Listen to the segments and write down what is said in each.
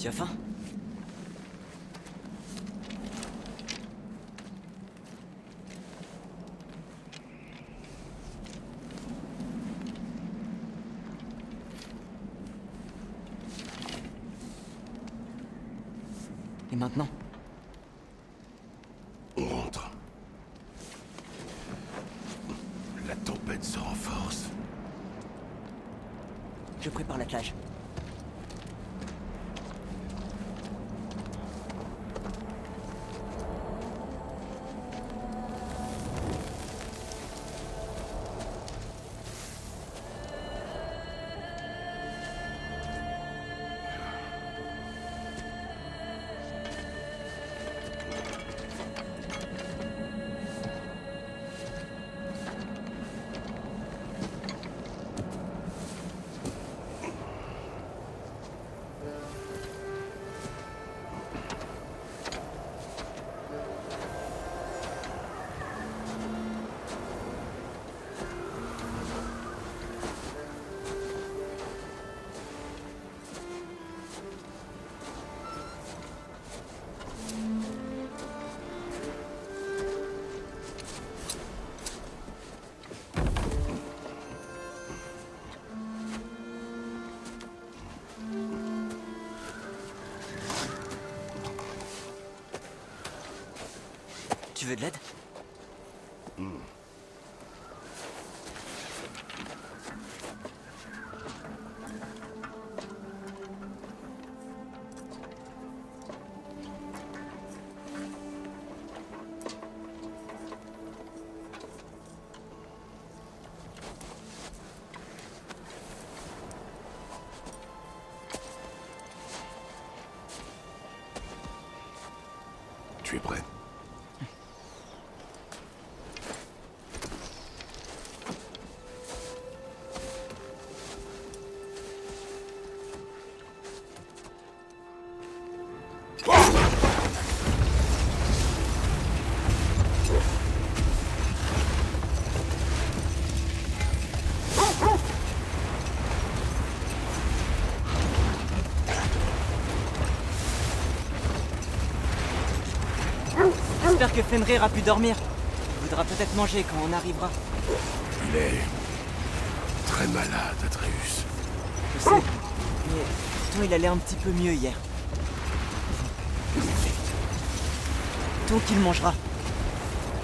Tu as faim? Et maintenant? On rentre. La tempête se renforce. Je prépare l'attelage. Tu veux de l'aide? Tu es prêt? J'espère que Fenrir a pu dormir. Il voudra peut-être manger quand on arrivera. Il est... très malade, Atreus. Je sais, mais pourtant il allait un petit peu mieux hier. Tant qu'il mangera,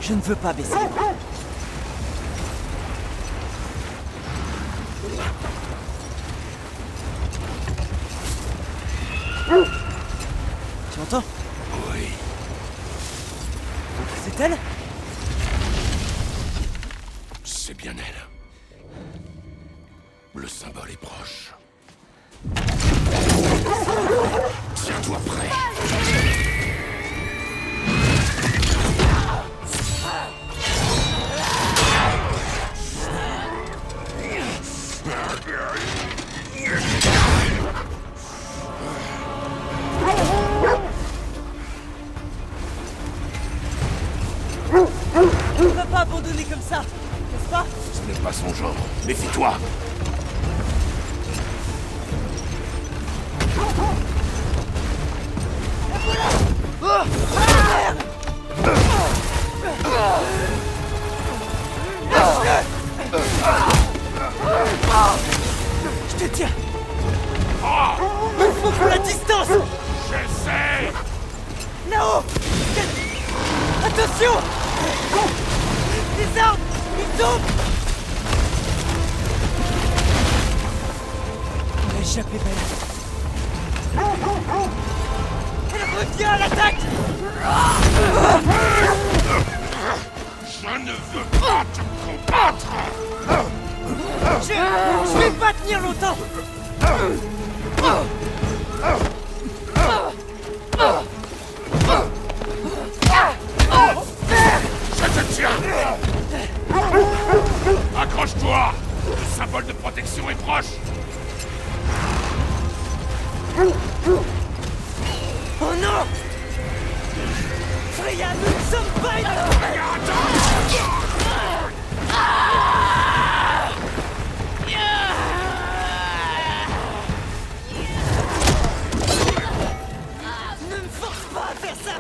je ne veux pas baisser. Tu entends? Oui. C'est elle? C'est bien elle. Le symbole est proche. Tiens-toi prêt. On ne va pas abandonner comme ça, n'est-ce pas? Ce n'est pas son genre. Méfie-toi. Je te tiens. Il faut prendre la distance. J'essaie. Là-haut. Attention. Les arbres, ils tombent. On a échappé, Belle. Elle revient à l'attaque. Je ne veux pas te combattre. Je vais pas tenir longtemps. Je te tiens. Accroche-toi. Le symbole de protection est proche. Oh non! Freya, nous ne sommes pas faire ça!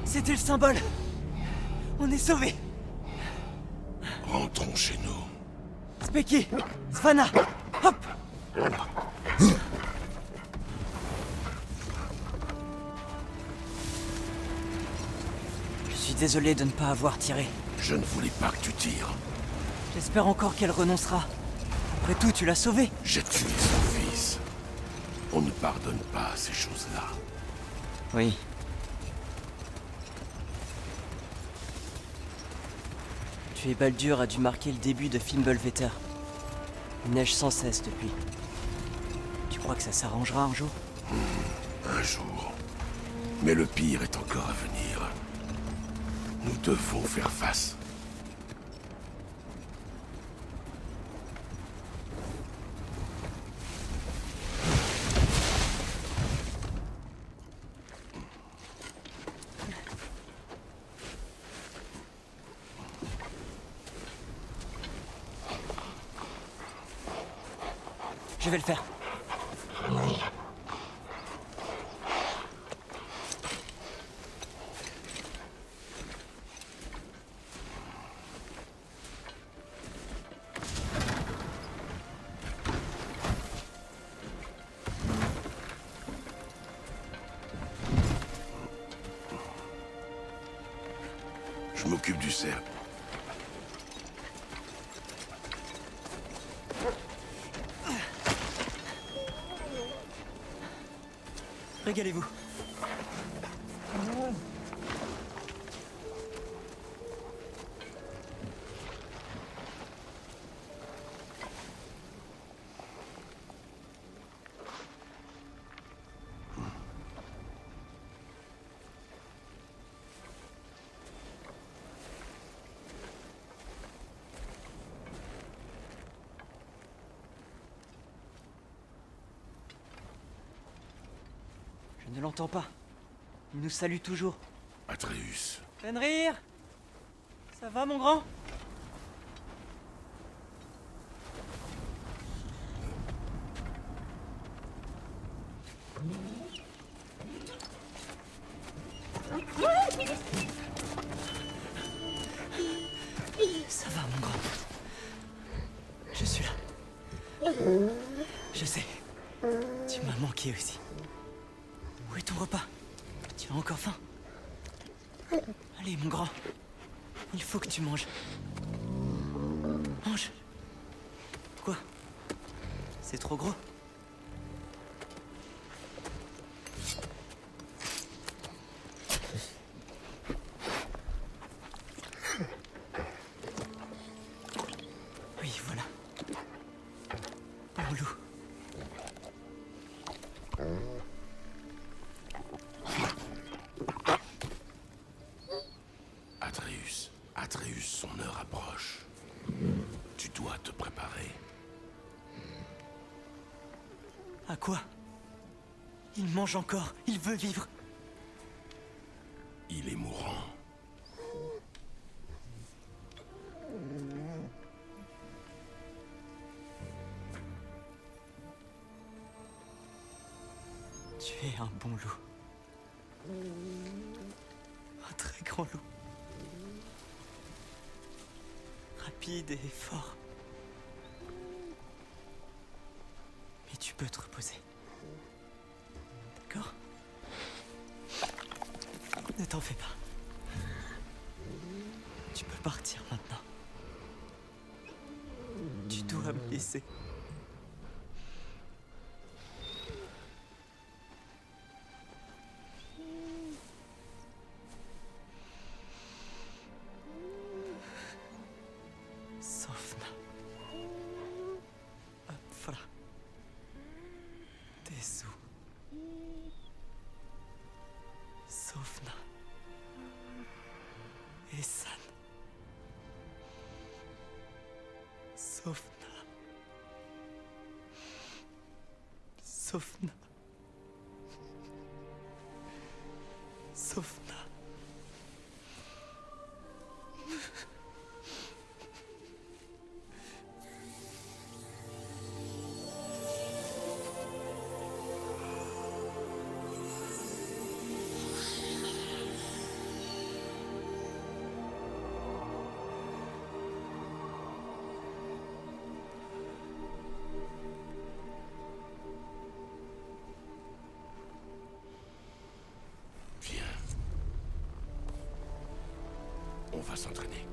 C'était le symbole! On est sauvés! Rentrons chez nous. Speki! Svana! Hop! Je suis désolé de ne pas avoir tiré. Je ne voulais pas que tu tires. J'espère encore qu'elle renoncera. Après tout, tu l'as sauvée. J'ai tué son fils. On ne pardonne pas ces choses-là. Oui. Tuer Baldur a dû marquer le début de Fimbulvetter. Il neige sans cesse depuis. Tu crois que ça s'arrangera un jour? Un jour. Mais le pire est encore à venir. Nous devons faire face. Je vais le faire. Je m'occupe du cerf. Régalez-vous. Je ne l'entends pas. Il nous salue toujours. Atreus. Fenrir! Ça va, mon grand? Ça va, mon grand. Je suis là. Je sais. Tu m'as manqué aussi. Où est ton repas? Tu as encore faim? Allez, mon grand. Il faut que tu manges. Mange. Quoi? C'est trop gros? Oui, voilà. Bon loup. Atreus, son heure approche. Tu dois te préparer. À quoi? Il mange encore. Il veut vivre. Il est mourant. Tu es un bon loup. Un très grand loup. Rapide et fort. Mais tu peux te reposer. D'accord? Ne t'en fais pas. Tu peux partir maintenant. Tu dois me laisser. Sofna. Voilà. Des os. Sofna. Et San. Sofna. Sofna. Sofna. Viens. On va s'entraîner.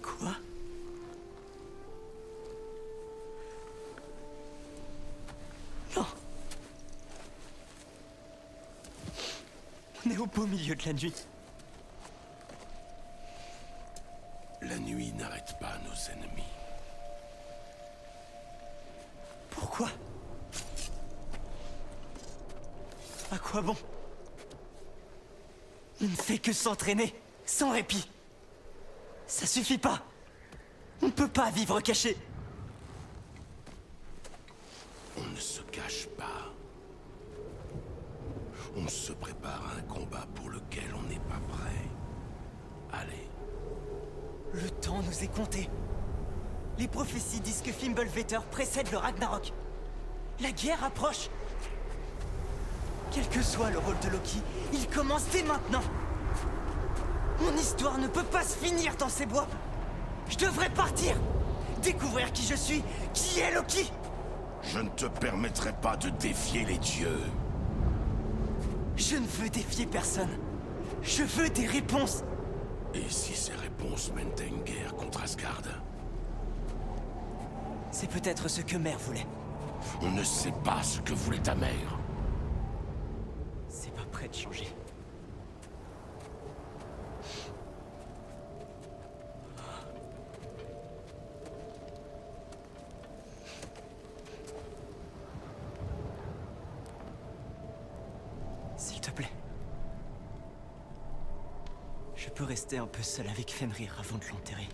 Quoi? Non. On est au beau milieu de la nuit. La nuit n'arrête pas nos ennemis. Pourquoi? À quoi bon? On ne fait que s'entraîner, sans répit. Ça suffit pas. On ne peut pas vivre caché. On ne se cache pas. On se prépare à un combat pour lequel on n'est pas prêt. Allez. Le temps nous est compté. Les prophéties disent que Fimbulvetter précède le Ragnarok. La guerre approche. Quel que soit le rôle de Loki, il commence dès maintenant. Mon histoire ne peut pas se finir dans ces bois. Je devrais partir. Découvrir qui je suis, qui est Loki. Je ne te permettrai pas de défier les dieux. Je ne veux défier personne. Je veux des réponses. Et si ces réponses mènent à une guerre contre Asgard? C'est peut-être ce que Mère voulait. On ne sait pas ce que voulait ta mère. C'est pas prêt de changer. S'il te plaît. Je peux rester un peu seul avec Fenrir avant de l'enterrer.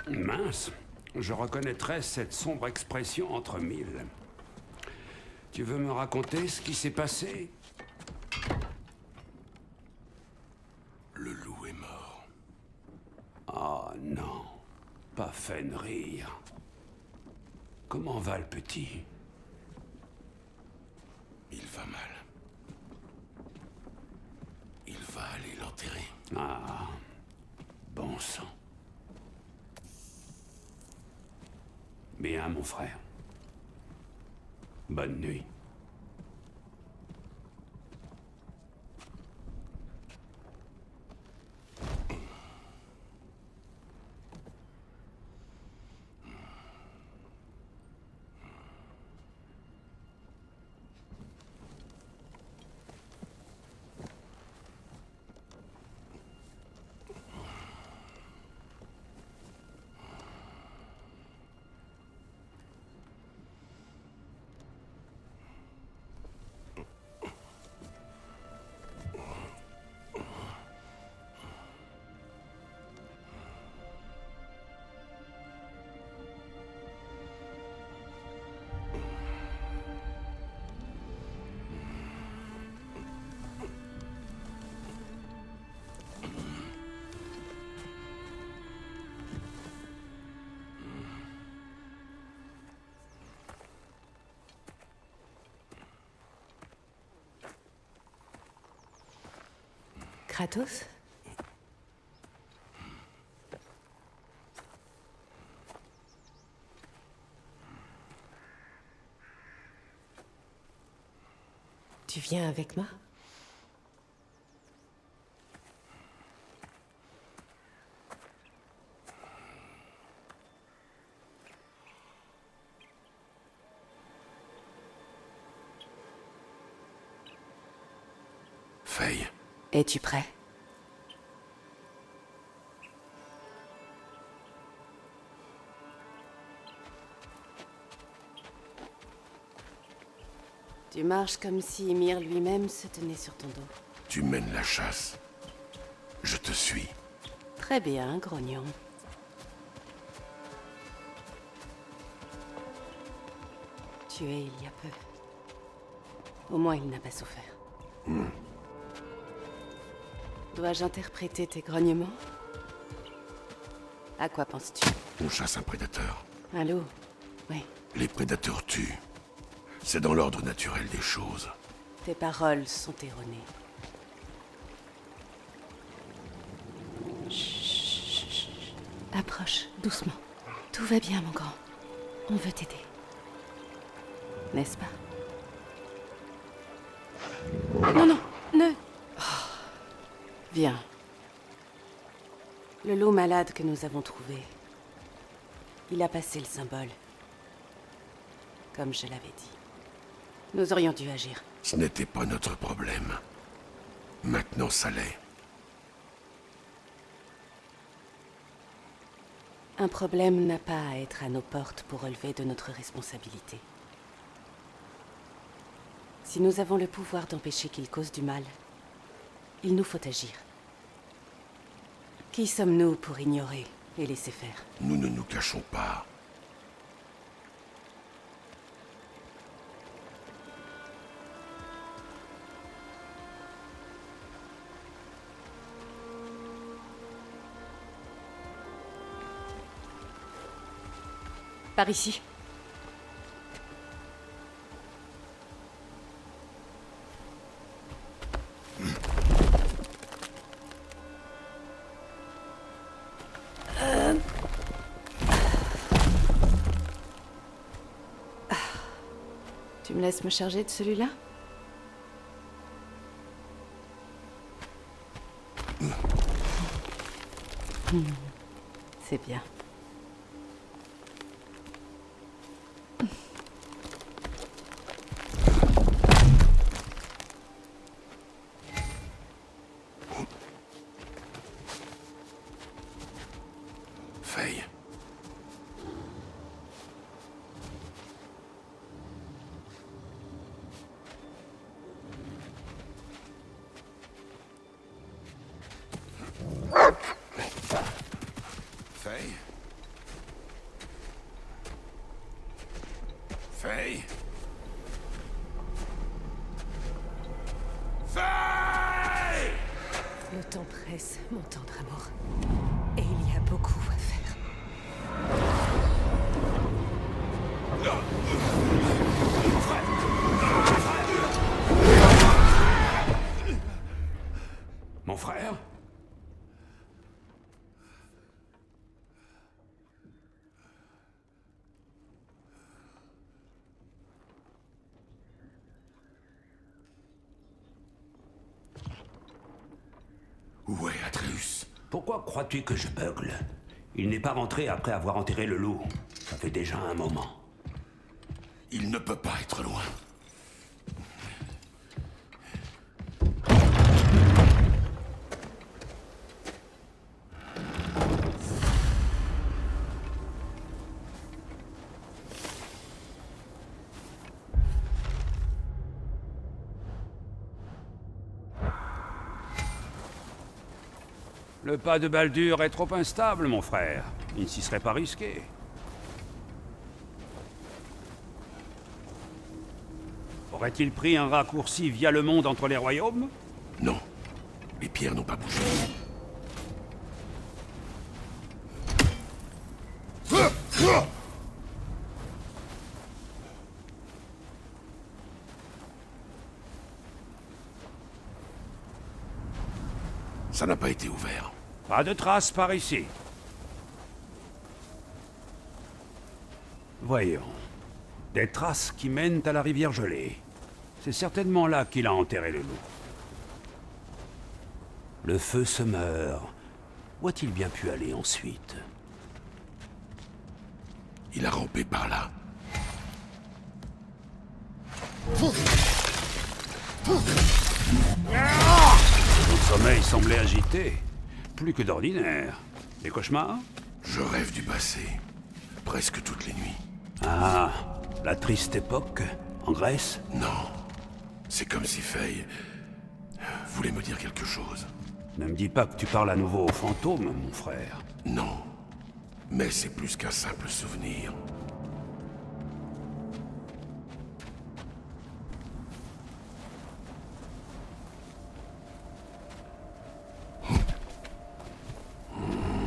Mince, je reconnaîtrais cette sombre expression entre mille. Tu veux me raconter ce qui s'est passé? Le loup est mort. Oh non, pas Fenrir. Comment va le petit? Il va mal. Il va aller l'enterrer. Ah, bon sang. Bien, mon frère. Bonne nuit. Kratos? Tu viens avec moi? Faye. Es-tu prêt? Tu marches comme si Ymir lui-même se tenait sur ton dos. Tu mènes la chasse. Je te suis. Très bien, grognon. Tué il y a peu. Au moins, il n'a pas souffert. Dois-je interpréter tes grognements? À quoi penses-tu? On chasse un prédateur. Un loup? Oui. Les prédateurs tuent. C'est dans l'ordre naturel des choses. Tes paroles sont erronées. Chut. Approche, doucement. Tout va bien, mon grand. On veut t'aider. N'est-ce pas? Non, non, ne... Oh. Viens. Le loup malade que nous avons trouvé, il a passé le symbole. Comme je l'avais dit. Nous aurions dû agir. Ce n'était pas notre problème. Maintenant, ça l'est. Un problème n'a pas à être à nos portes pour relever de notre responsabilité. Si nous avons le pouvoir d'empêcher qu'il cause du mal, il nous faut agir. Qui sommes-nous pour ignorer et laisser faire? Nous ne nous cachons pas. Par ici. Tu me laisses me charger de celui-là? C'est bien. Faye. Faye. Faye. Faye! Le temps presse, mon tendre amour. Et il y a beaucoup à faire. Mon frère? Où est Atreus? Pourquoi crois-tu que je bugle? Il n'est pas rentré après avoir enterré le loup. Ça fait déjà un moment. Il ne peut pas être loin. Le pas de Baldur est trop instable, mon frère. Il ne s'y serait pas risqué. Aurait-il pris un raccourci via le monde entre les royaumes? Non. Les pierres n'ont pas bougé. Ça n'a pas été ouvert. Pas de traces par ici. Voyons. Des traces qui mènent à la rivière gelée. C'est certainement là qu'il a enterré le loup. Le feu se meurt. Où a-t-il bien pu aller ensuite? Il a rampé par là. Son sommeil semblait agité. Plus que d'ordinaire. Des cauchemars? Je rêve du passé. Presque toutes les nuits. Ah, la triste époque, en Grèce? Non. C'est comme si Faye voulait me dire quelque chose. Ne me dis pas que tu parles à nouveau aux fantômes, mon frère. Non. Mais c'est plus qu'un simple souvenir.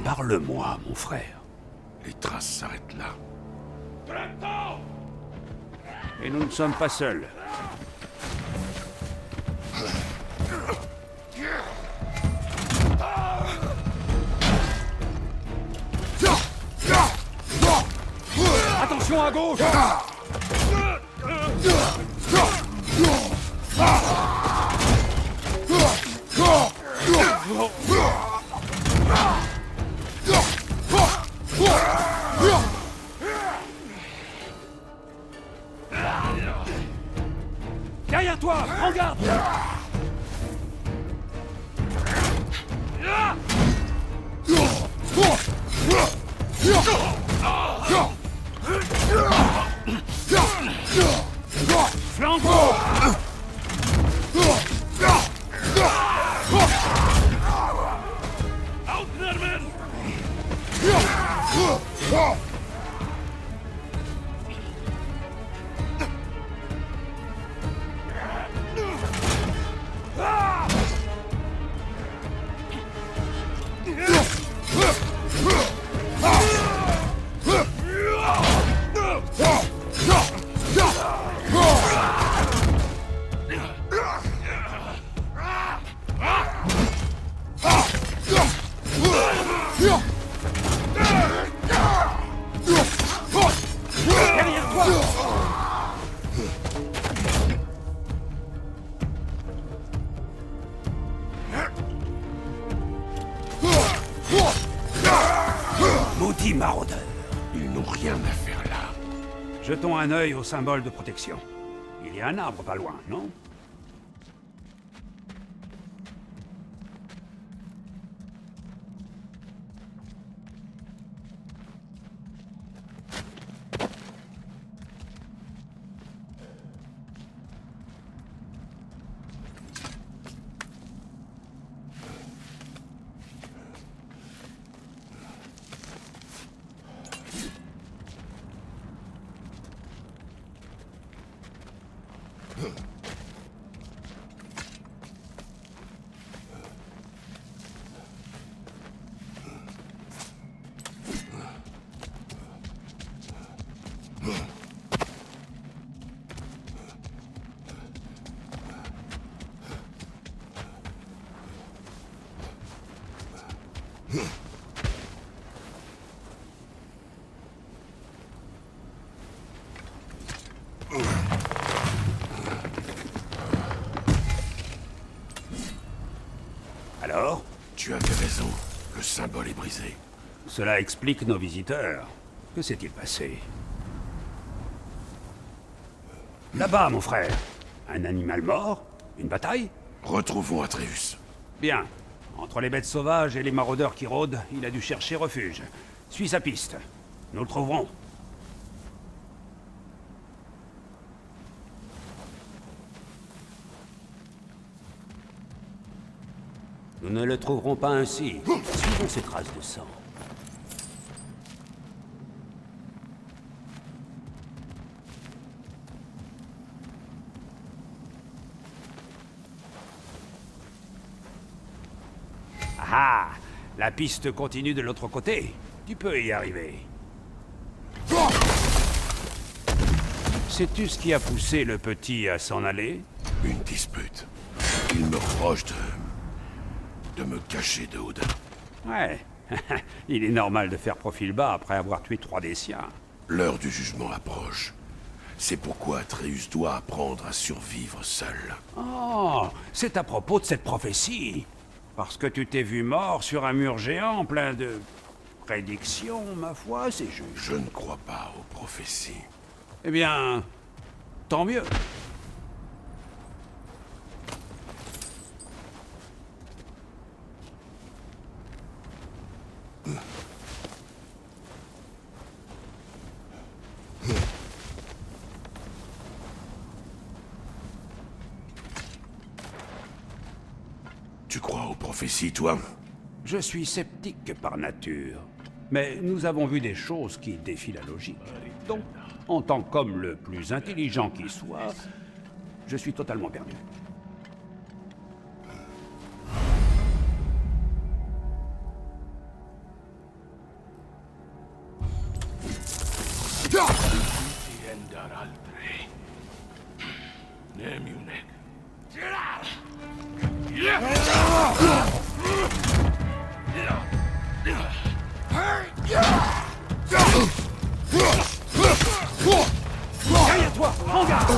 Parle-moi, mon frère. Les traces s'arrêtent là. Et nous ne sommes pas seuls. Attention à gauche! Derrière toi! Prends garde! Flambeau! Maudits maraudeurs! Ils n'ont rien à faire là. Jetons un œil au symbole de protection. Il y a un arbre pas loin, non? Alors? Tu avais raison. Le symbole est brisé. Cela explique nos visiteurs. Que s'est-il passé? Là-bas, mon frère. Un animal mort? Une bataille? Retrouvons Atreus. Bien. Entre les bêtes sauvages et les maraudeurs qui rôdent, il a dû chercher refuge. Suis sa piste. Nous le trouverons. Nous ne le trouverons pas ainsi. Suivons ces traces de sang. Ah! La piste continue de l'autre côté. Tu peux y arriver. Sais-tu ce qui a poussé le petit à s'en aller? Une dispute. Il me reproche de me cacher de Odin. Ouais. Il est normal de faire profil bas après avoir tué 3 des siens. L'heure du jugement approche. C'est pourquoi Atreus doit apprendre à survivre seul. Oh, c'est à propos de cette prophétie. Parce que tu t'es vu mort sur un mur géant plein de prédictions, ma foi, c'est juste. Je ne crois pas aux prophéties. Eh bien, tant mieux. Tu crois aux prophéties, toi? Je suis sceptique par nature. Mais nous avons vu des choses qui défient la logique. Donc, en tant qu'homme le plus intelligent qui soit, je suis totalement perdu. Derrière toi, prends garde!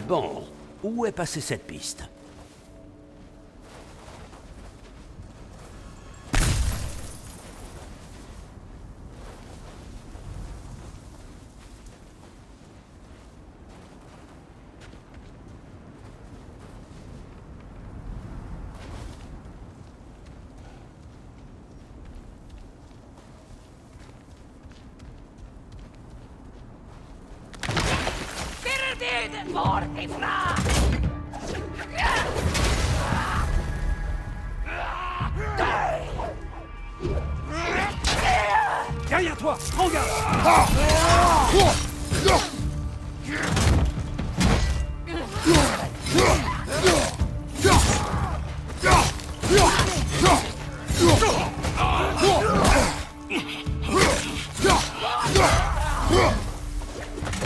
Bon, où est passée cette piste? Derrière toi, prends garde!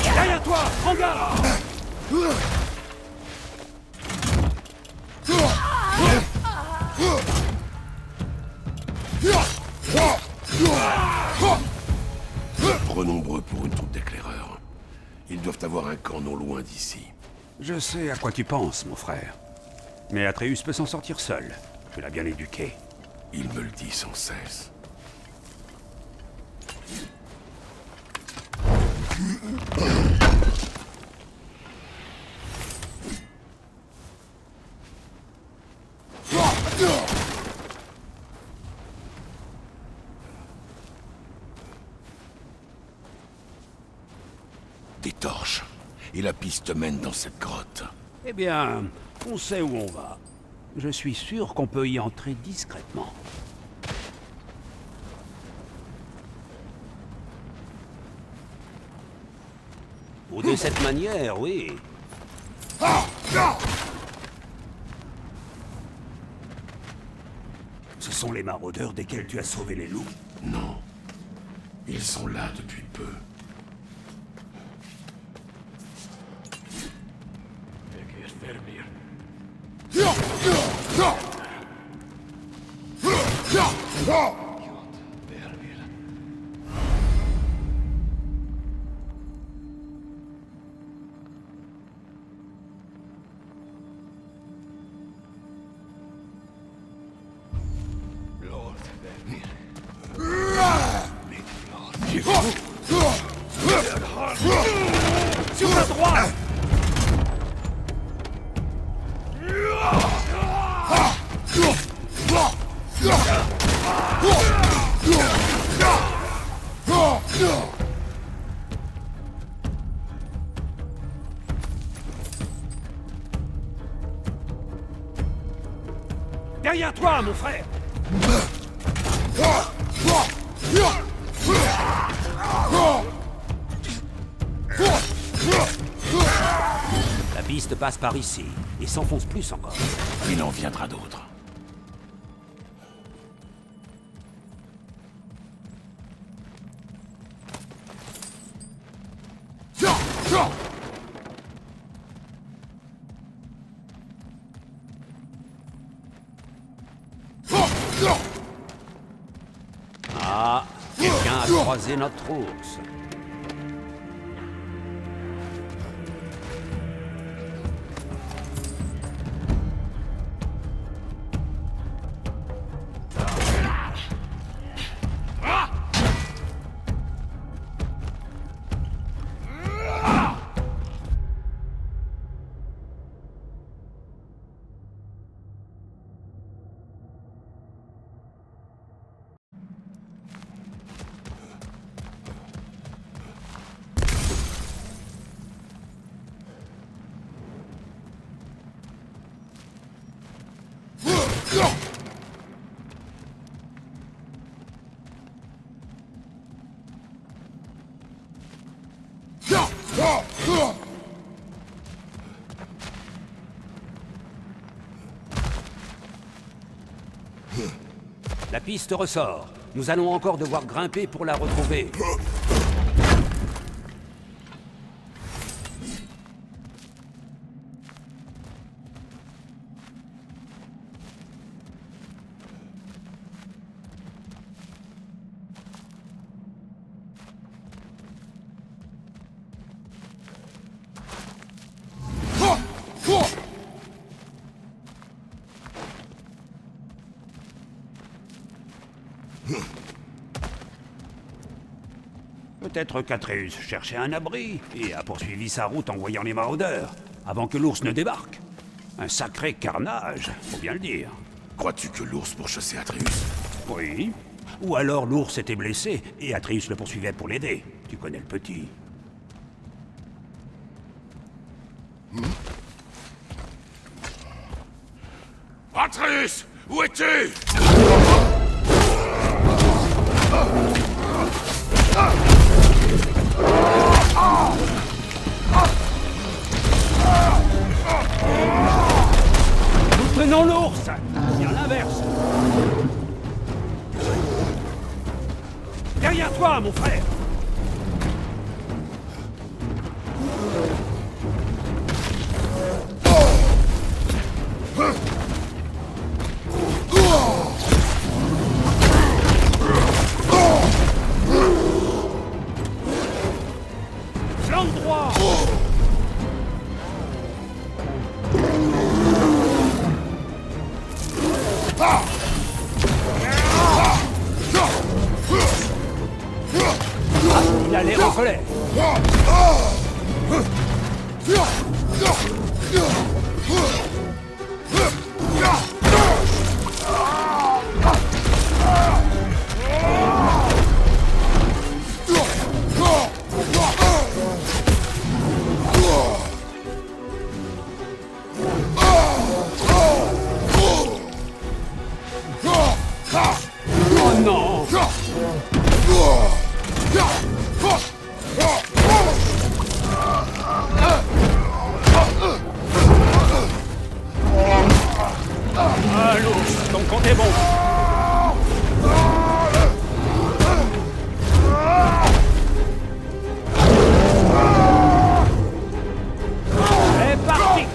Derrière toi, prends garde! Trop nombreux pour une troupe d'éclaireurs. Ils doivent avoir un camp non loin d'ici. Je sais à quoi tu penses, mon frère. Mais Atreus peut s'en sortir seul. Tu l'as bien éduqué. Il me le dit sans cesse. Des torches. Et la piste mène dans cette grotte. Eh bien, on sait où on va. Je suis sûr qu'on peut y entrer discrètement. Ou de cette manière, oui. Ce sont les maraudeurs desquels tu as sauvé les loups. Non. Ils sont là depuis peu. Derrière toi, mon frère! La piste passe par ici, et s'enfonce plus encore. Il en viendra d'autres. Ah, quelqu'un a croisé notre ours. La piste ressort. Nous allons encore devoir grimper pour la retrouver. Peut-être qu'Atreus cherchait un abri et a poursuivi sa route en voyant les maraudeurs, avant que l'ours ne débarque. Un sacré carnage, faut bien le dire. Crois-tu que l'ours pourchassait Atreus? Oui. Ou alors l'ours était blessé et Atreus le poursuivait pour l'aider. Tu connais le petit. Atreus! Où es-tu? Nous prenons l'ours! Bien l'inverse! Derrière toi, mon frère! Flanc droit! Il a l'air en colère. Oh non! Ah, l'ours, ton compte est bon. C'est parti.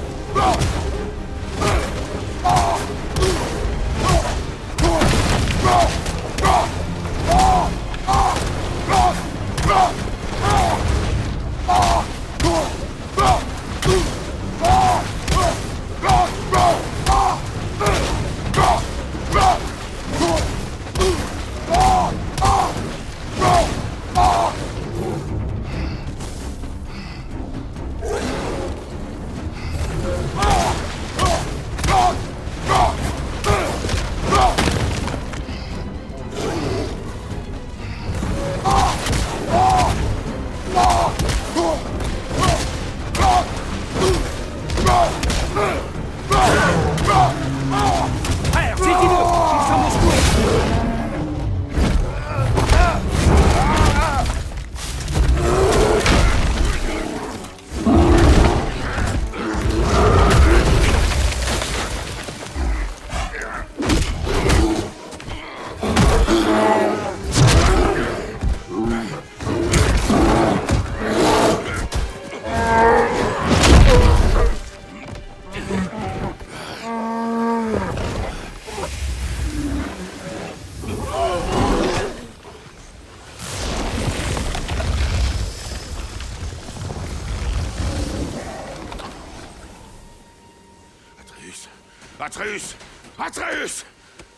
Atreus! Atreus!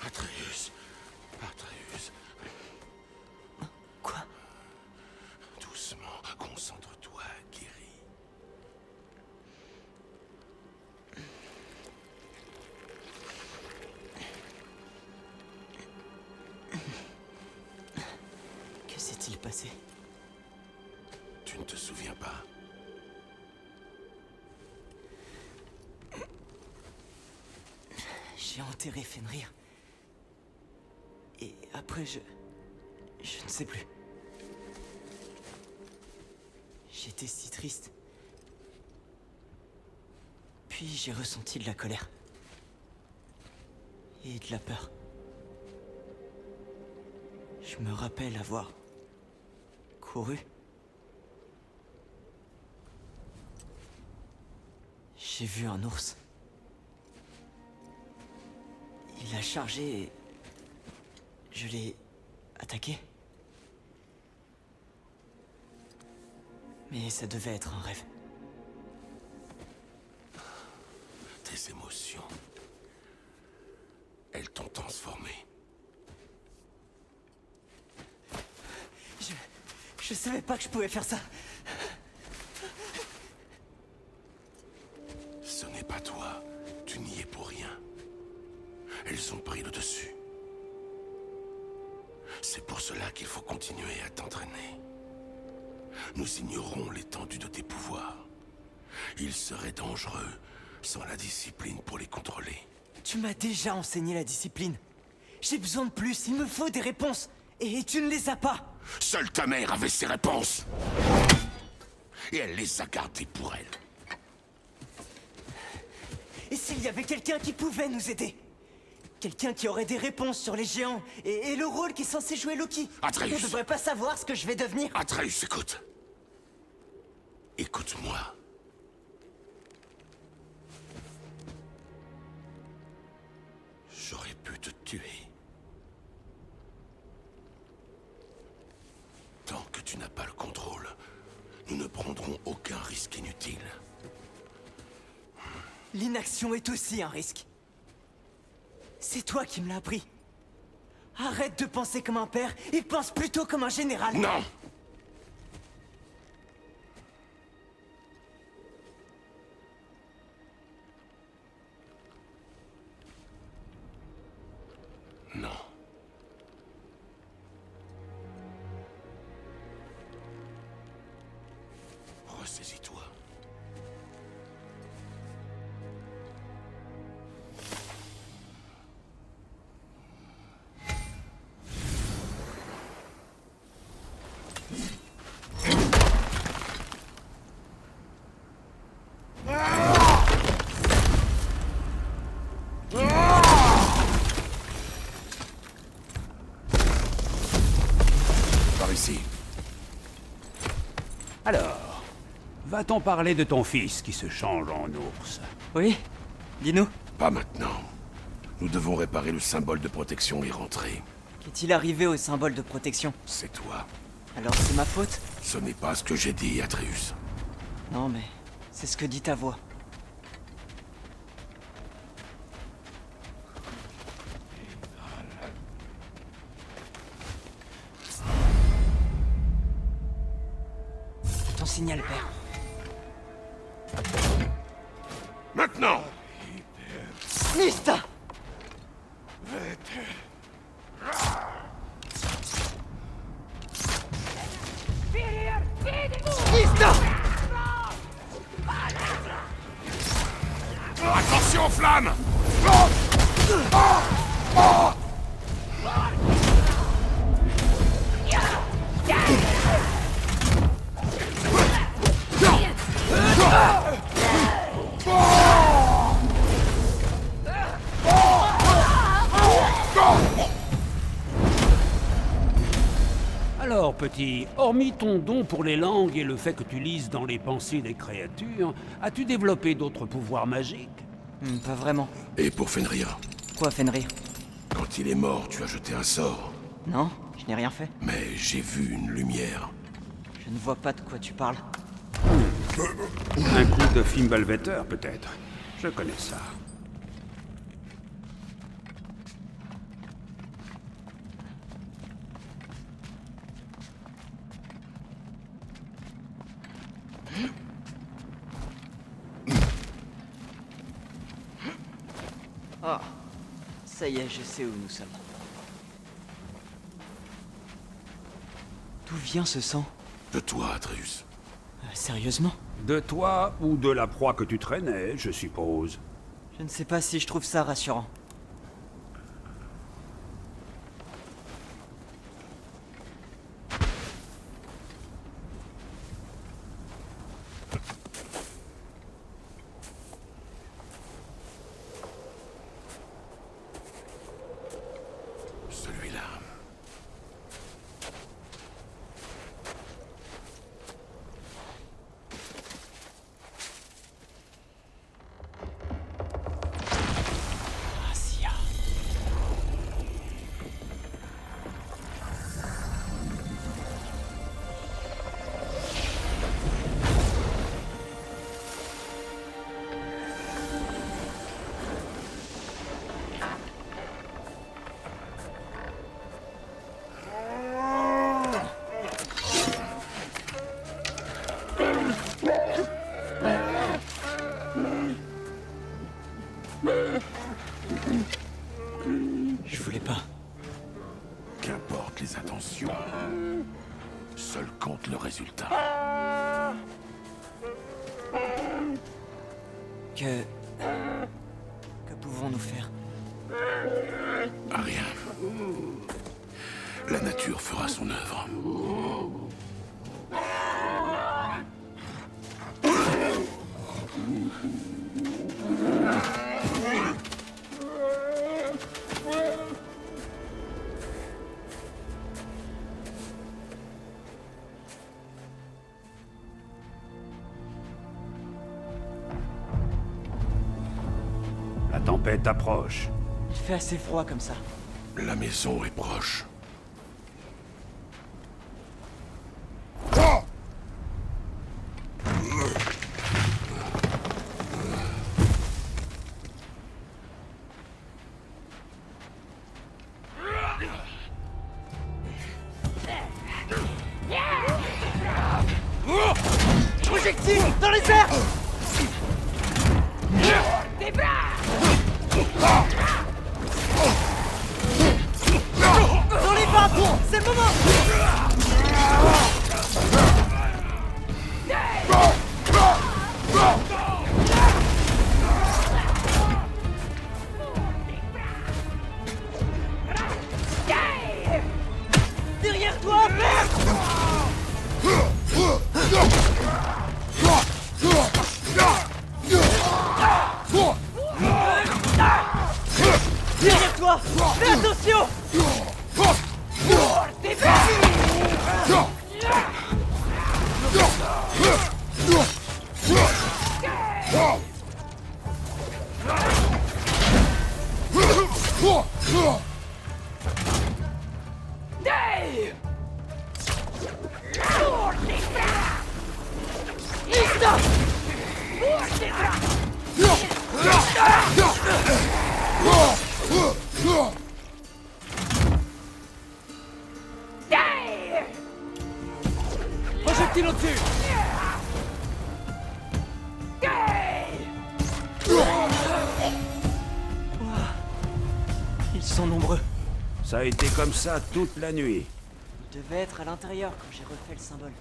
Atreus! Atreus! Quoi? Doucement, concentre-toi, guéris. Que s'est-il passé? Tu ne te souviens pas? J'ai enterré Fenrir. Et après, je ne sais plus. J'étais si triste. Puis j'ai ressenti de la colère. Et de la peur. Je me rappelle avoir couru. J'ai vu un ours. Il a chargé et je l'ai attaqué. Mais ça devait être un rêve. Tes émotions, elles t'ont transformé. Je savais pas que je pouvais faire ça. Ce n'est pas toi, tu n'y es pour rien. Elles ont pris le dessus. C'est pour cela qu'il faut continuer à t'entraîner. Nous ignorons l'étendue de tes pouvoirs. Ils seraient dangereux sans la discipline pour les contrôler. Tu m'as déjà enseigné la discipline. J'ai besoin de plus, il me faut des réponses. Et tu ne les as pas. Seule ta mère avait ses réponses. Et elle les a gardées pour elle. Et s'il y avait quelqu'un qui pouvait nous aider? Quelqu'un qui aurait des réponses sur les géants et le rôle qu'est censé jouer Loki. Atreus. On devrait pas savoir ce que je vais devenir. Atreus, écoute. Écoute-moi. J'aurais pu te tuer. Tant que tu n'as pas le contrôle, nous ne prendrons aucun risque inutile. L'inaction est aussi un risque. C'est toi qui me l'as appris. Arrête de penser comme un père et pense plutôt comme un général. Non! Non. Ressaisis-toi. Par ici. Alors, va-t-on parler de ton fils qui se change en ours? Oui? Dis-nous. Pas maintenant. Nous devons réparer le symbole de protection et rentrer. Qu'est-il arrivé au symbole de protection? C'est toi. Alors c'est ma faute? Ce n'est pas ce que j'ai dit, Atreus. Non mais c'est ce que dit ta voix. Ton signal, père. Maintenant! Nista! Nista! Attention aux flammes! Alors, petit, hormis ton don pour les langues et le fait que tu lises dans les pensées des créatures, as-tu développé d'autres pouvoirs magiques? Pas vraiment. Et pour Fenrir, Quoi, Fenrir? quand il est mort, tu as jeté un sort. Non, je n'ai rien fait. Mais j'ai vu une lumière. Je ne vois pas de quoi tu parles. Un coup de Fimbulvetter, peut-être. Je connais ça. Ah, ça y est, je sais où nous sommes. D'où vient ce sang? De toi, Atreus. Sérieusement? De toi ou de la proie que tu traînais, je suppose. Je ne sais pas si je trouve ça rassurant. Celui-là. Sia. Je voulais pas. Qu'importe les intentions. Seul compte le résultat. Que pouvons-nous faire? Rien. La nature fera son œuvre. La tempête approche. Il fait assez froid comme ça. La maison est proche. Projectile dans les airs! Dans les vapes! C'est le moment! Derrière toi, merde! Derrière toi! Fais attention! Projectile au-dessus! Ils sont nombreux. Ça a été comme ça toute la nuit. Ils devaient être à l'intérieur quand j'ai refait le symbole.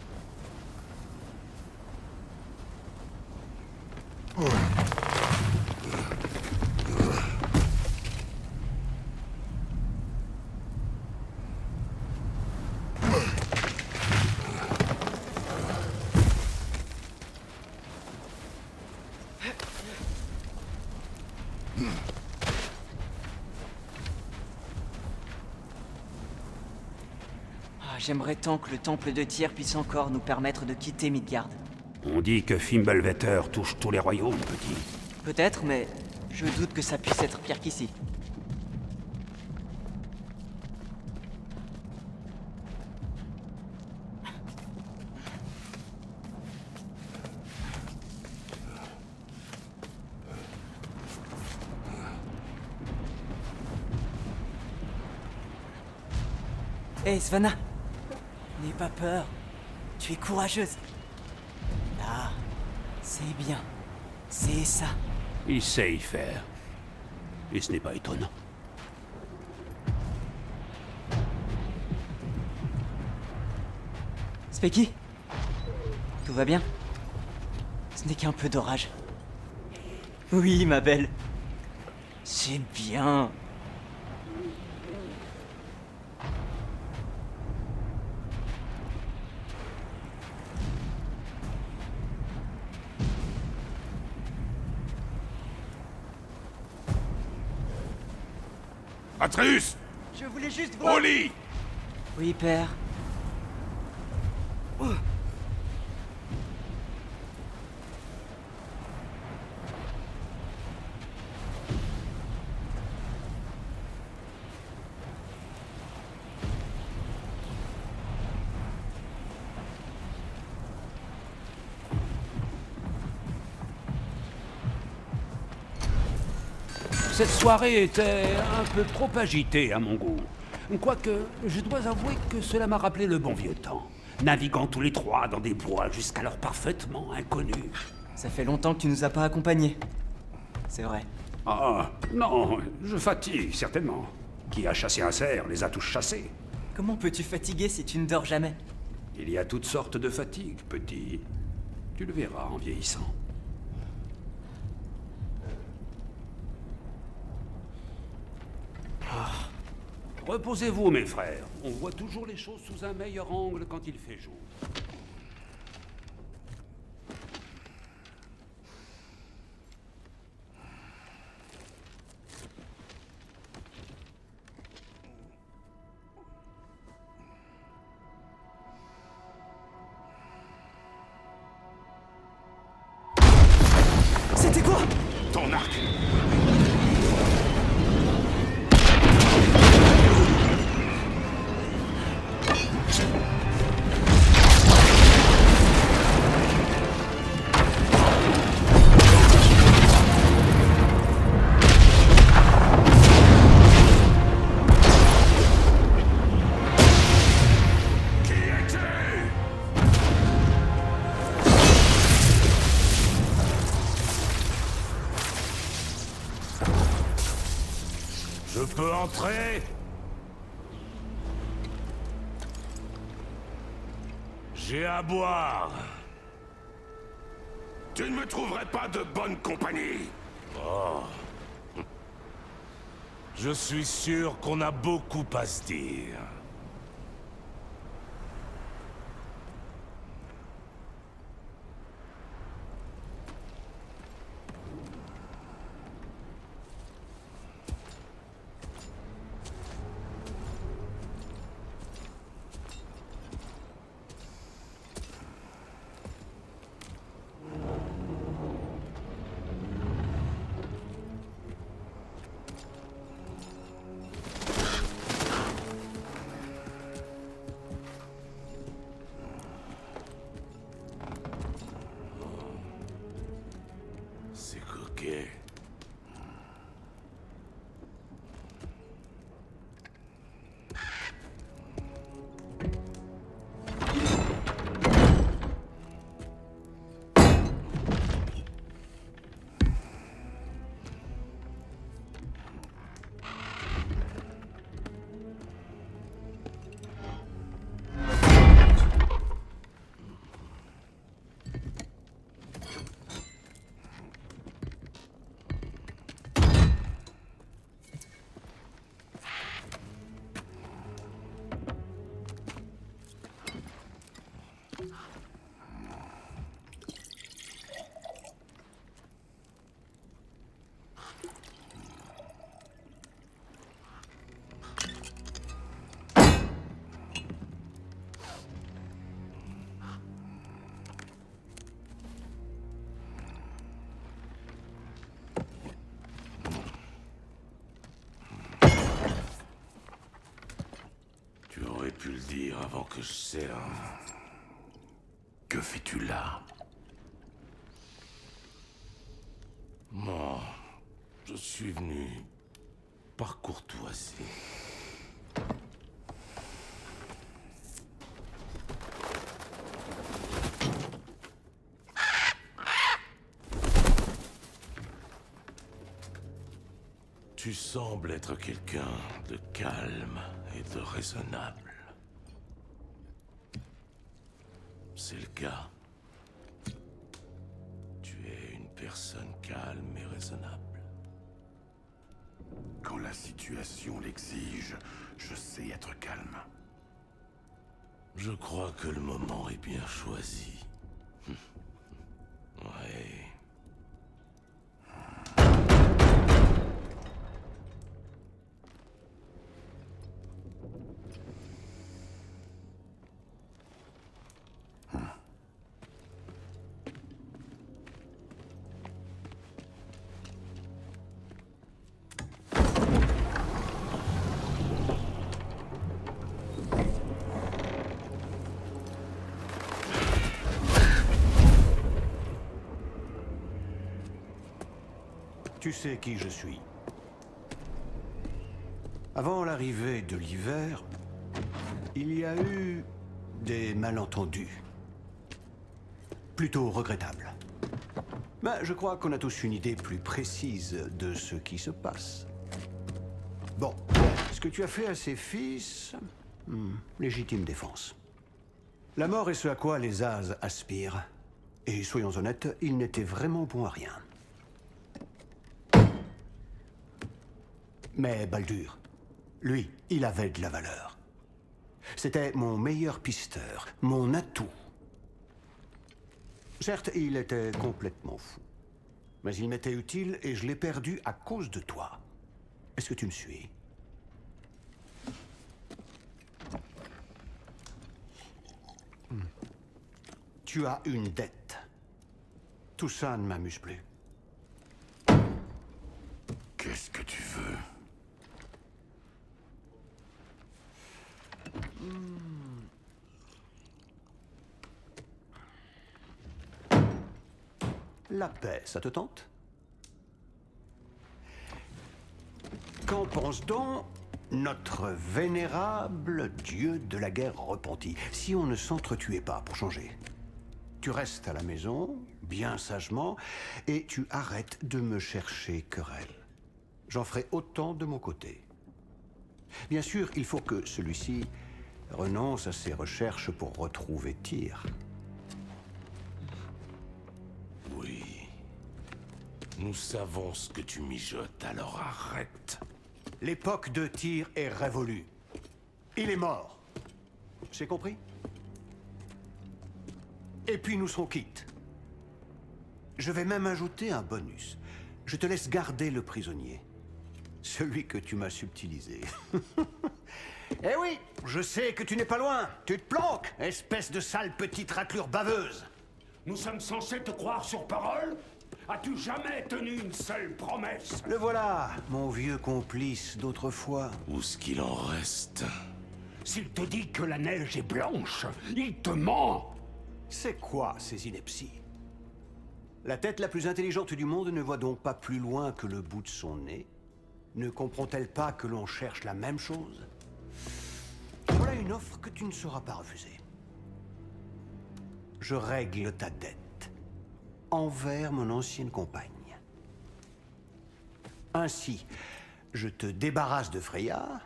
J'aimerais tant que le temple de Tyr puisse encore nous permettre de quitter Midgard. On dit que Fimbulvetter touche tous les royaumes, petit. Peut-être, mais je doute que ça puisse être pire qu'ici. Hé, Svanna! N'aie pas peur. Tu es courageuse. Là, c'est bien. C'est ça. Il sait y faire. Et ce n'est pas étonnant. Specky? Tout va bien? Ce n'est qu'un peu d'orage. Oui, ma belle. C'est bien. Atreus! Je voulais juste voir... Au lit! Oui, père. Cette soirée était un peu trop agitée à mon goût. Quoique, je dois avouer que cela m'a rappelé le bon vieux temps. Naviguant tous les trois dans des bois jusqu'alors parfaitement inconnus. Ça fait longtemps que tu nous as pas accompagnés. C'est vrai. Ah, non, je fatigue, certainement. Qui a chassé un cerf les a tous chassés. Comment peux-tu fatiguer si tu ne dors jamais? Il y a toutes sortes de fatigues, petit. Tu le verras en vieillissant. Reposez-vous, mes frères. On voit toujours les choses sous un meilleur angle quand il fait jour. C'était quoi? Ton arc! Je peux entrer? J'ai à boire. Tu ne me trouverais pas de bonne compagnie. Oh. Je suis sûr qu'on a beaucoup à se dire. C'est coquet. Tu aurais pu le dire avant que je serve. Que fais-tu là? Moi, je suis venu par courtoisie. Tu sembles être quelqu'un de calme et de raisonnable. C'est le cas. Tu es une personne calme et raisonnable. Quand la situation l'exige, je sais être calme. Je crois que le moment est bien choisi. Ouais. Tu sais qui je suis. Avant l'arrivée de l'hiver, il y a eu des malentendus. Plutôt regrettables. Mais je crois qu'on a tous une idée plus précise de ce qui se passe. Bon, ce que tu as fait à ses fils... légitime défense. La mort est ce à quoi les As aspirent. Et soyons honnêtes, ils n'étaient vraiment bons à rien. Mais Baldur, lui, il avait de la valeur. C'était mon meilleur pisteur, mon atout. Certes, il était complètement fou. Mais il m'était utile et je l'ai perdu à cause de toi. Est-ce que tu me suis? Tu as une dette. Tout ça ne m'amuse plus. Qu'est-ce que tu veux? La paix, ça te tente? Qu'en pense donc notre vénérable dieu de la guerre repenti, si on ne s'entretuait pas pour changer? Tu restes à la maison, bien sagement, et tu arrêtes de me chercher querelle. J'en ferai autant de mon côté. Bien sûr, il faut que celui-ci renonce à ses recherches pour retrouver Tyr. Oui. Nous savons ce que tu mijotes, alors arrête. L'époque de Tyr est révolue. Il est mort. C'est compris? Et puis nous serons quittes. Je vais même ajouter un bonus. Je te laisse garder le prisonnier. Celui que tu m'as subtilisé. Eh oui, je sais que tu n'es pas loin. Tu te planques, espèce de sale petite raclure baveuse. Nous sommes censés te croire sur parole? As-tu jamais tenu une seule promesse? Le voilà, mon vieux complice d'autrefois. Où ce qu'il en reste? S'il te dit que la neige est blanche, il te ment! C'est quoi ces inepties? La tête la plus intelligente du monde ne voit donc pas plus loin que le bout de son nez? Ne comprend-elle pas que l'on cherche la même chose? Voilà une offre que tu ne sauras pas refuser. Je règle ta dette envers mon ancienne compagne. Ainsi, je te débarrasse de Freya,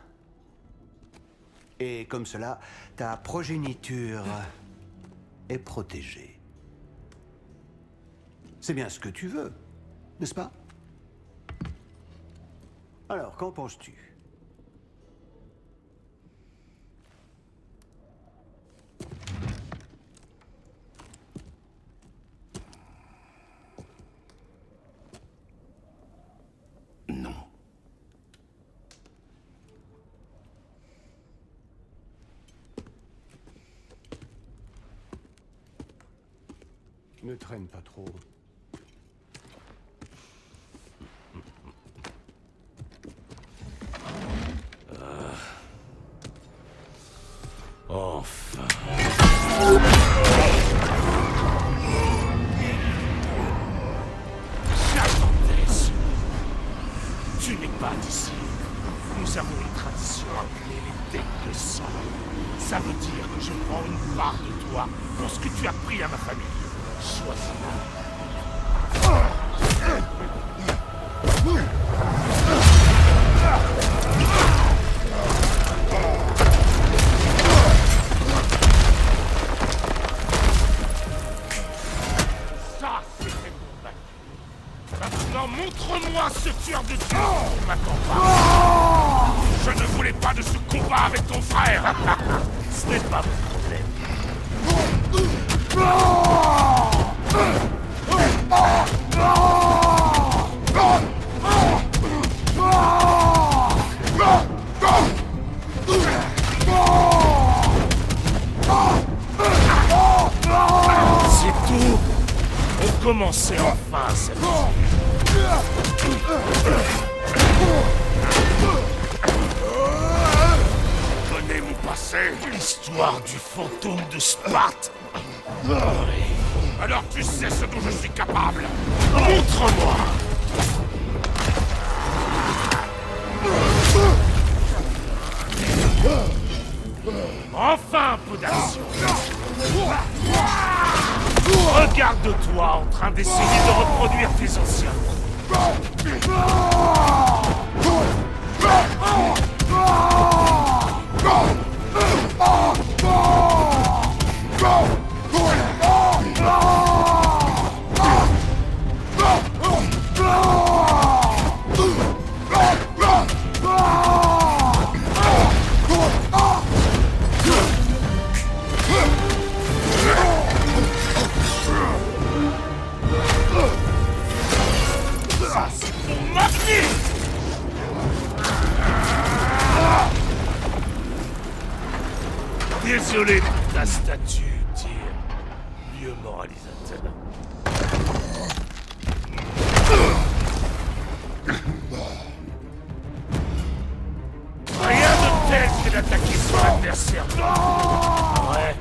et comme cela, ta progéniture est protégée. C'est bien ce que tu veux, n'est-ce pas? Alors, qu'en penses-tu? Non. Ne traîne pas trop. Enfin. Charpentesse! Tu n'es pas d'ici. Nous avons une tradition appelée les dettes de sang. Ça veut dire que je prends une part de toi pour ce que tu as pris à ma famille. Choisis-la. Ça, c'était combattu. Maintenant, montre-moi ce tueur de Dieu qui m'attend pas. Je ne voulais pas de ce combat avec ton frère. Ce n'est pas mon problème. C'est tout. On commençait enfin cette Connais mon passé, l'histoire du fantôme de Sparte. Alors tu sais ce dont je suis capable. Montre-moi. Enfin un peu d'action. Regarde-toi en train d'essayer de reproduire tes anciens. Ça, c'est ton magnifique! Désolé pour ta statue, Tyr. Vieux moralisateur. Rien de tel que d'attaquer son adversaire. Ouais.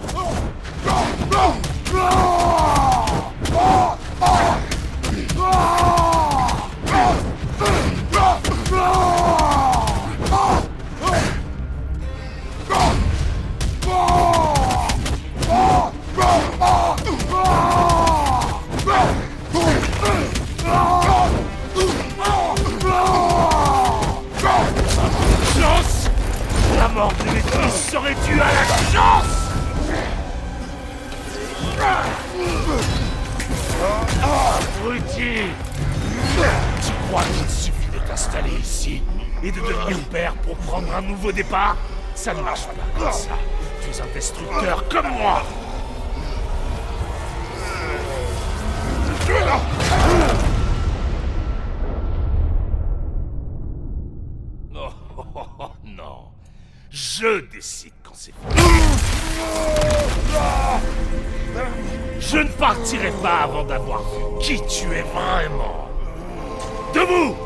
Chance! La mort de Métis serait due à la chance! Abruti! Tu crois qu'il suffit de t'installer ici et de devenir père pour prendre un nouveau départ? Ça ne marche pas comme ça. Tu es un destructeur comme moi! Oh, non. Je décide quand c'est fini. Je ne partirai pas avant d'avoir vu qui tu es vraiment. Debout!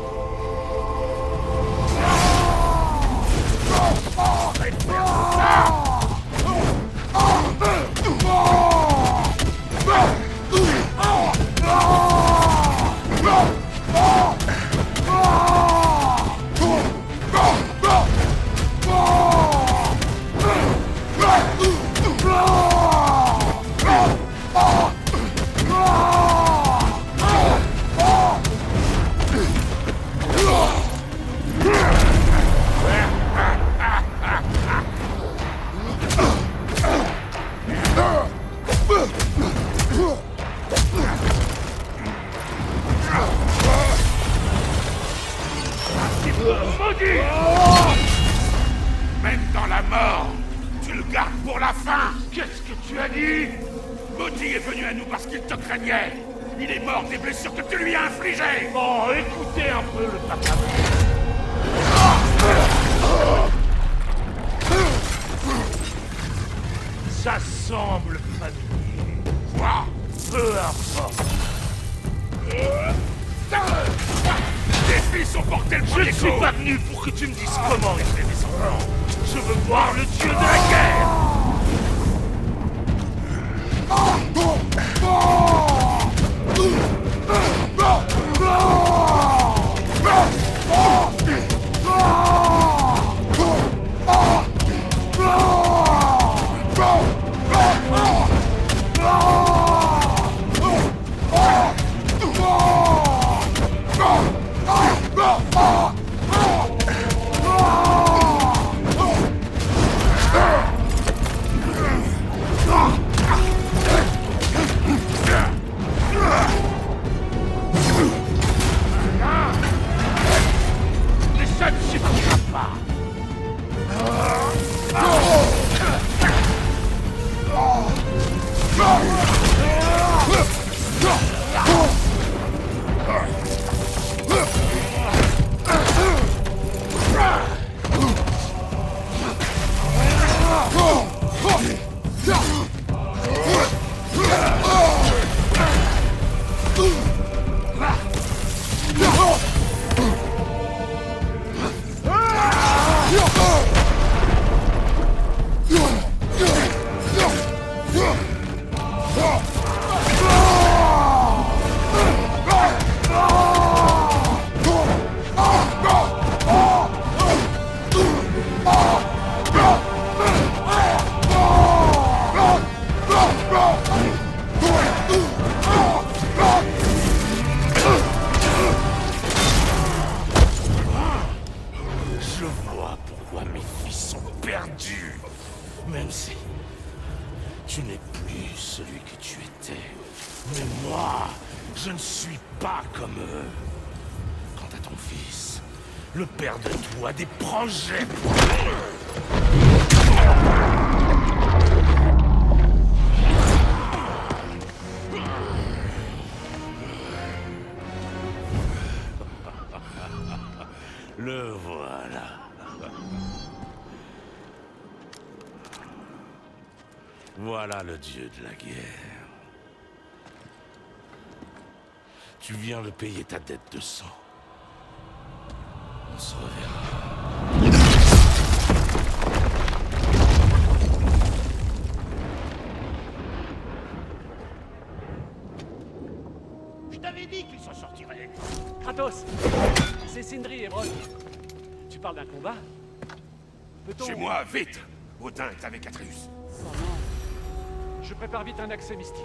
Maudit! Même dans la mort, tu le gardes pour la fin. Qu'est-ce que tu as dit? Maudit est venu à nous parce qu'il te craignait. Il est mort des blessures que tu lui as infligées. Oh, écoutez un peu le papa. Ça semble familier. Quoi? Peu importe. Défie son bordel. Je ne suis pas venu pour que tu me dises comment régler mes enfants. Je veux voir le dieu de la guerre. tu. Même si tu n'es plus celui que tu étais. Mais moi, je ne suis pas comme eux. Quant à ton fils, le père de tout a des projets pour lui. Le voilà. Voilà le dieu de la guerre. Tu viens de payer ta dette de sang. On se reverra. Je t'avais dit qu'il s'en sortirait. Kratos, c'est Sindri et Brok. Tu parles d'un combat? Peut-on... Chez moi, vite! Odin est avec Atreus. Oh non. Je prépare vite un accès mystique.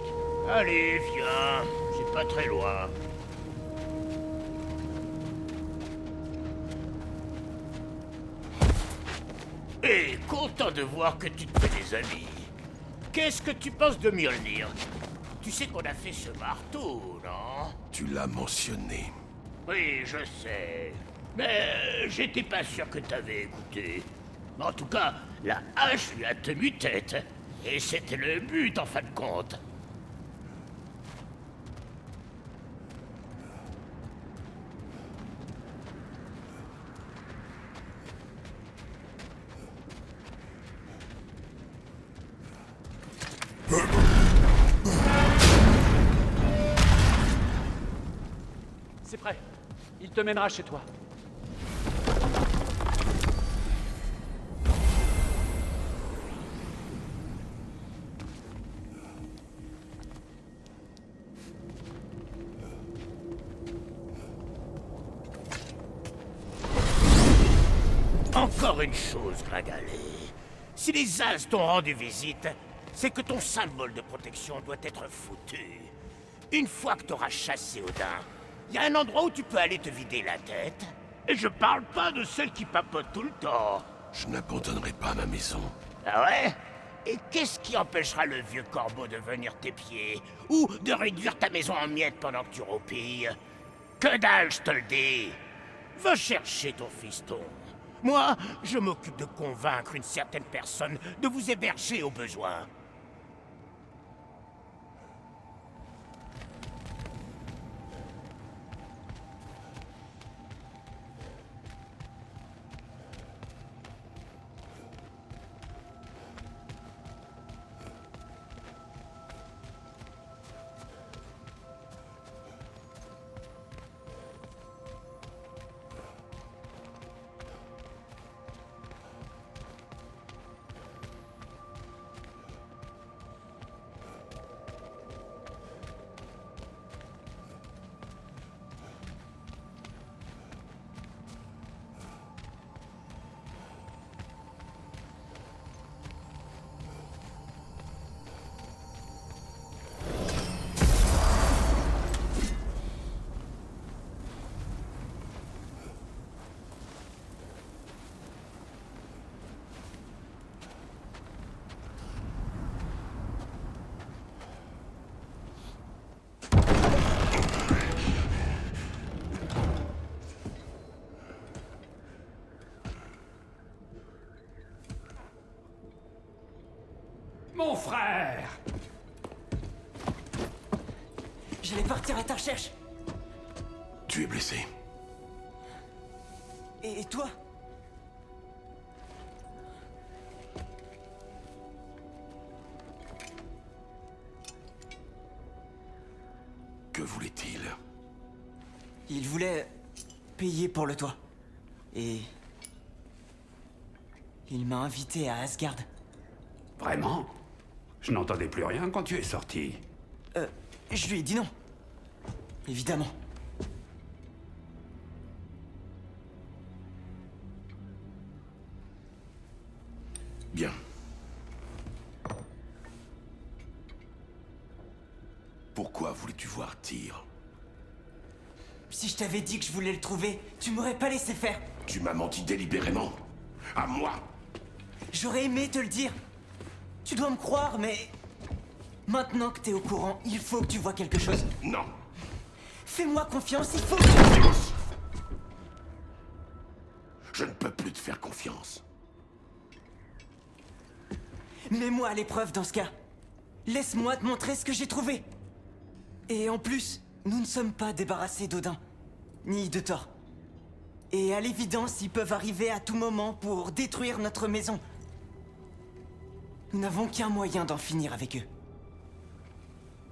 Allez, viens. C'est pas très loin. Et content de voir que tu te fais des amis. Qu'est-ce que tu penses de Mjolnir? Tu sais qu'on a fait ce marteau, non? Tu l'as mentionné. Oui, je sais. Mais j'étais pas sûr que t'avais écouté. En tout cas, la hache lui a tenu tête. Et c'était le but, en fin de compte. C'est prêt. Il te mènera chez toi. Encore une chose, Gringalet. Si les As t'ont rendu visite, c'est que ton symbole de protection doit être foutu. Une fois que t'auras chassé Odin, il y a un endroit où tu peux aller te vider la tête. Et je parle pas de celle qui papote tout le temps. Je n'abandonnerai pas ma maison. Ah ouais? Et qu'est-ce qui empêchera le vieux corbeau de venir t'épier? Ou de réduire ta maison en miettes pendant que tu roupilles? Que dalle, je te le dis! Va chercher ton fiston. Moi, je m'occupe de convaincre une certaine personne de vous héberger au besoin. Mon frère! J'allais partir à ta recherche. Tu es blessé. Et toi? Que voulait-il? Il voulait payer pour le toit. Et... il m'a invité à Asgard. Vraiment? Je n'entendais plus rien quand tu es sorti. Je lui ai dit non. Évidemment. Bien. Pourquoi voulais-tu voir Tyr? Si je t'avais dit que je voulais le trouver, tu m'aurais pas laissé faire. Tu m'as menti délibérément. À moi. J'aurais aimé te le dire. Tu dois me croire, mais... Maintenant que t'es au courant, il faut que tu vois quelque chose. Non. Fais-moi confiance, il faut que tu... Je ne peux plus te faire confiance. Mets-moi à l'épreuve dans ce cas. Laisse-moi te montrer ce que j'ai trouvé. Et en plus, nous ne sommes pas débarrassés d'Odin, ni de Thor. Et à l'évidence, ils peuvent arriver à tout moment pour détruire notre maison. Nous n'avons qu'un moyen d'en finir avec eux.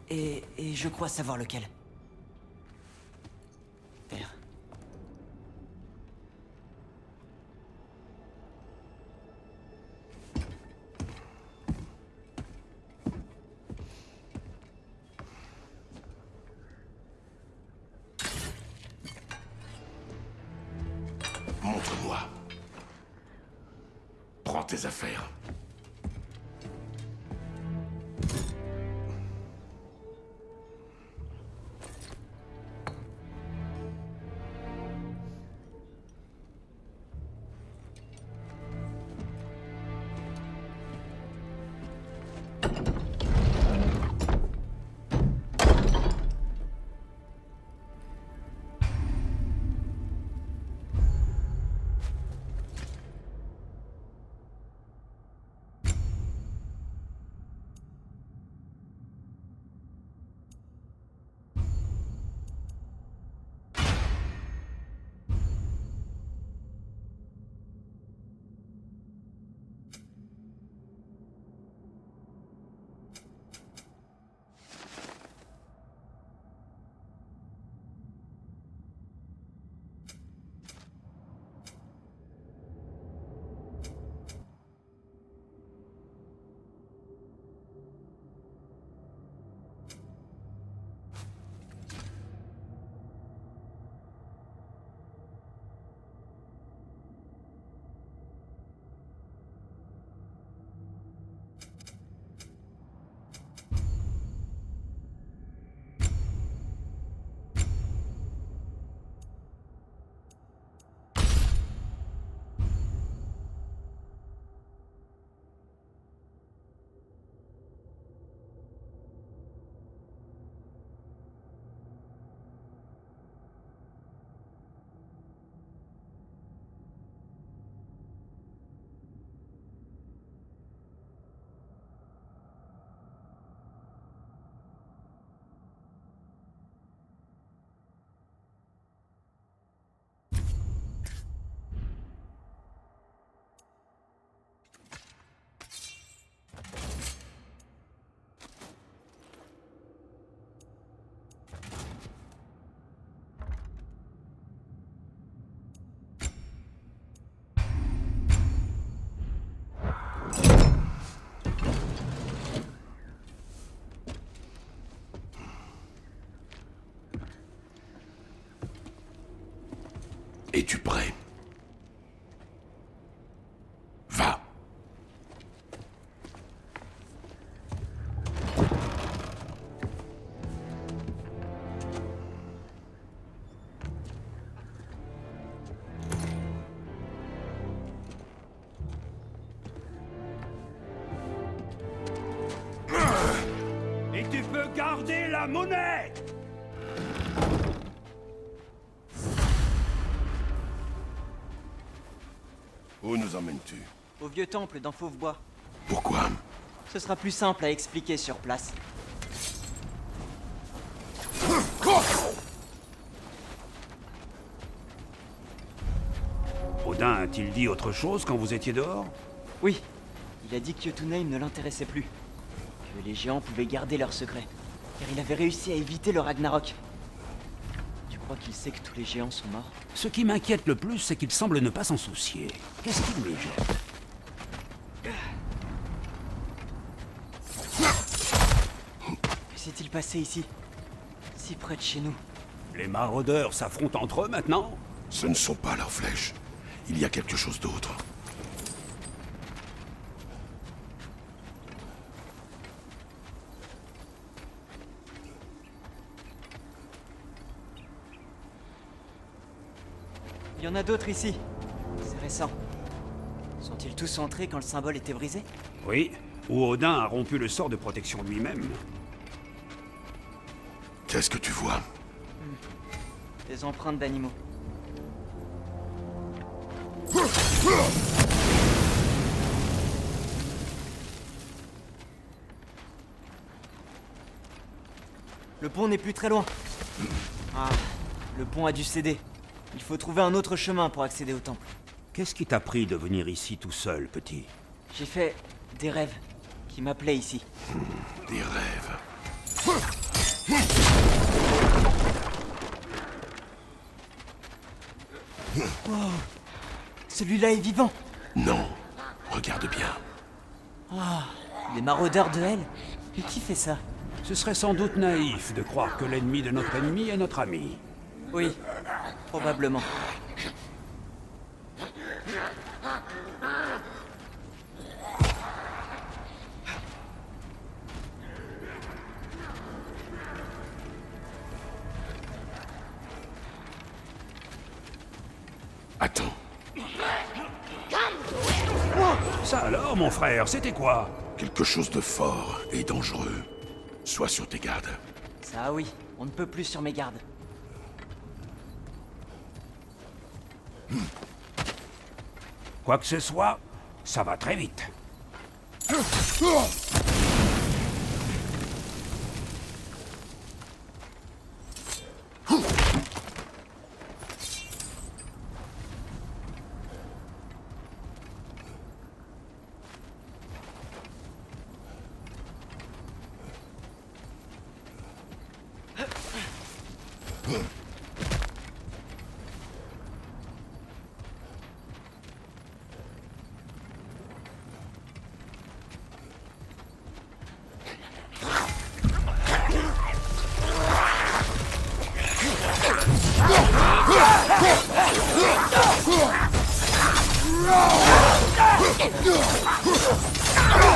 Et je crois savoir lequel. Père. Montre-moi. Prends tes affaires. Es-tu prêt? Va. Et tu peux garder la monnaie! Où nous emmènes-tu? Au vieux temple dans Fauve-Bois. Pourquoi? Ce sera plus simple à expliquer sur place. Odin a-t-il dit autre chose quand vous étiez dehors? Oui, il a dit que Jotunheim ne l'intéressait plus. Que les géants pouvaient garder leurs secrets. Car il avait réussi à éviter le Ragnarok. Tu crois qu'il sait que tous les géants sont morts? Ce qui m'inquiète le plus, c'est qu'il semble ne pas s'en soucier. Qu'est-ce qu'il mijote? Que s'est-il passé ici? Si près de chez nous. Les maraudeurs s'affrontent entre eux maintenant? Ce ne sont pas leurs flèches. Il y a quelque chose d'autre. Il y en a d'autres ici. C'est récent. Sont-ils tous entrés quand le symbole était brisé? Oui, ou Odin a rompu le sort de protection lui-même. Qu'est-ce que tu vois? Des empreintes d'animaux. Le pont n'est plus très loin. Ah, le pont a dû céder. Il faut trouver un autre chemin pour accéder au temple. Qu'est-ce qui t'a pris de venir ici tout seul, petit? J'ai fait des rêves qui m'appelaient ici. Des rêves. Wow. Celui-là est vivant. Non. Regarde bien. Des maraudeurs de Hell. Mais qui fait ça? Ce serait sans doute naïf de croire que l'ennemi de notre ennemi est notre ami. Oui, probablement. Attends. Ça alors, mon frère, c'était quoi? Quelque chose de fort et dangereux. Sois sur tes gardes. Ça oui, on ne peut plus sur mes gardes. Quoi que ce soit, ça va très vite.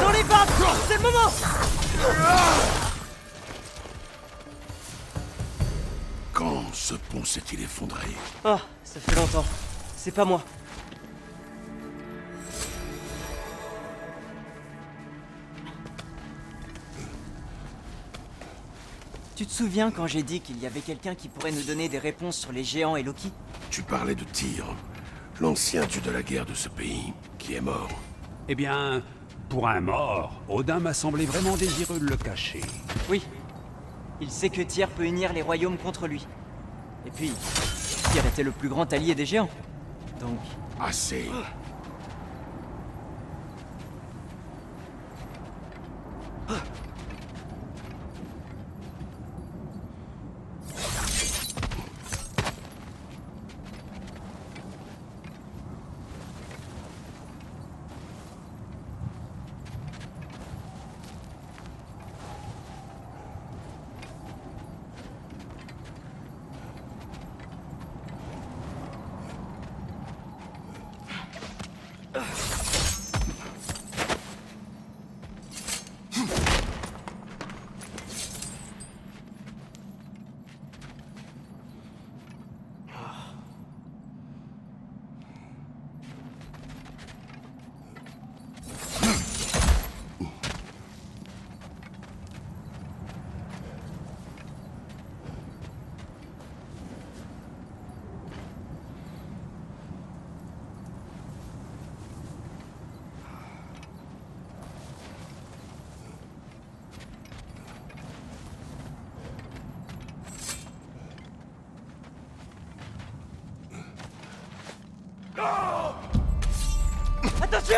Dans les barres! C'est le moment! Quand ce pont s'est-il effondré? Ah, ça fait longtemps. C'est pas moi. Tu te souviens quand j'ai dit qu'il y avait quelqu'un qui pourrait nous donner des réponses sur les géants et Loki? Tu parlais de Tyr, l'ancien dieu de la guerre de ce pays, qui est mort. Eh bien, pour un mort, Odin m'a semblé vraiment désireux de le cacher. Oui. Il sait que Tyr peut unir les royaumes contre lui. Et puis, Tyr était le plus grand allié des géants. Donc... Assez. Attention!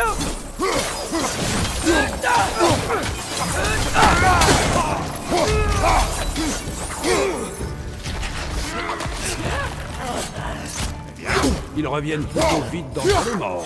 Ils reviennent plutôt vite dans le mort.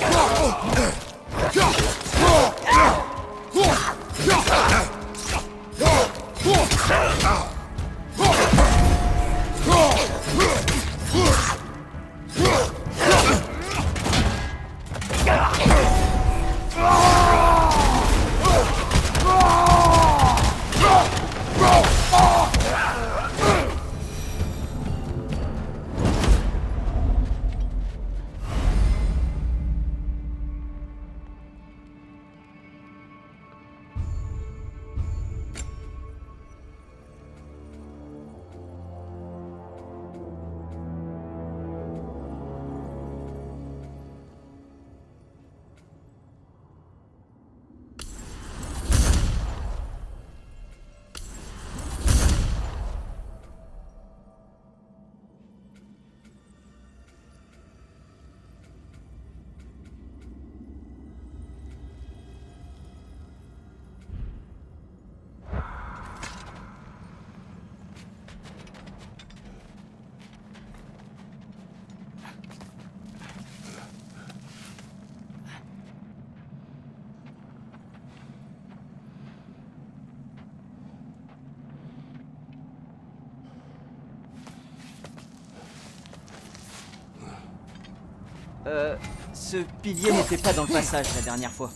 Ce pilier n'était pas dans le passage la dernière fois.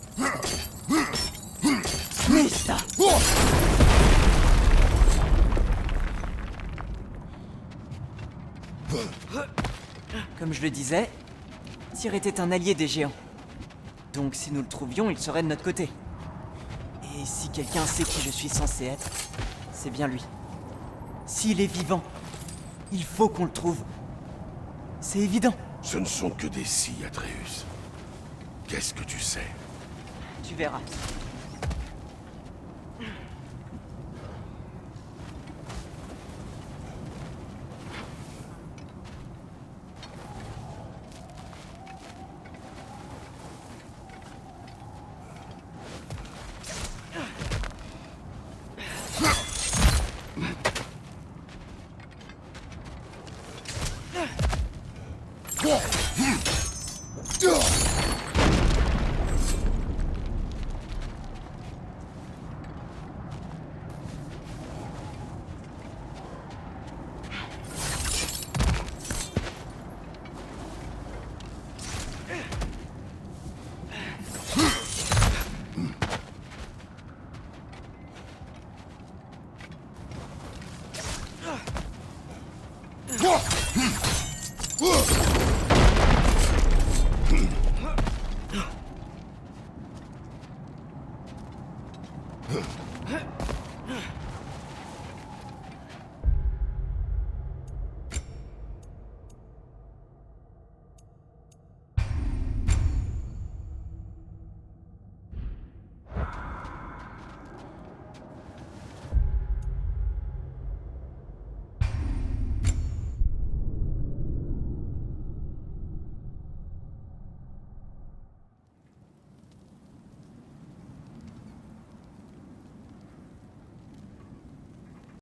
Mista! Comme je le disais, Tyr était un allié des géants. Donc si nous le trouvions, il serait de notre côté. Et si quelqu'un sait qui je suis censé être, c'est bien lui. S'il est vivant, il faut qu'on le trouve. C'est évident. Ce ne sont que des si, Atreus. Qu'est-ce que tu sais? Tu verras.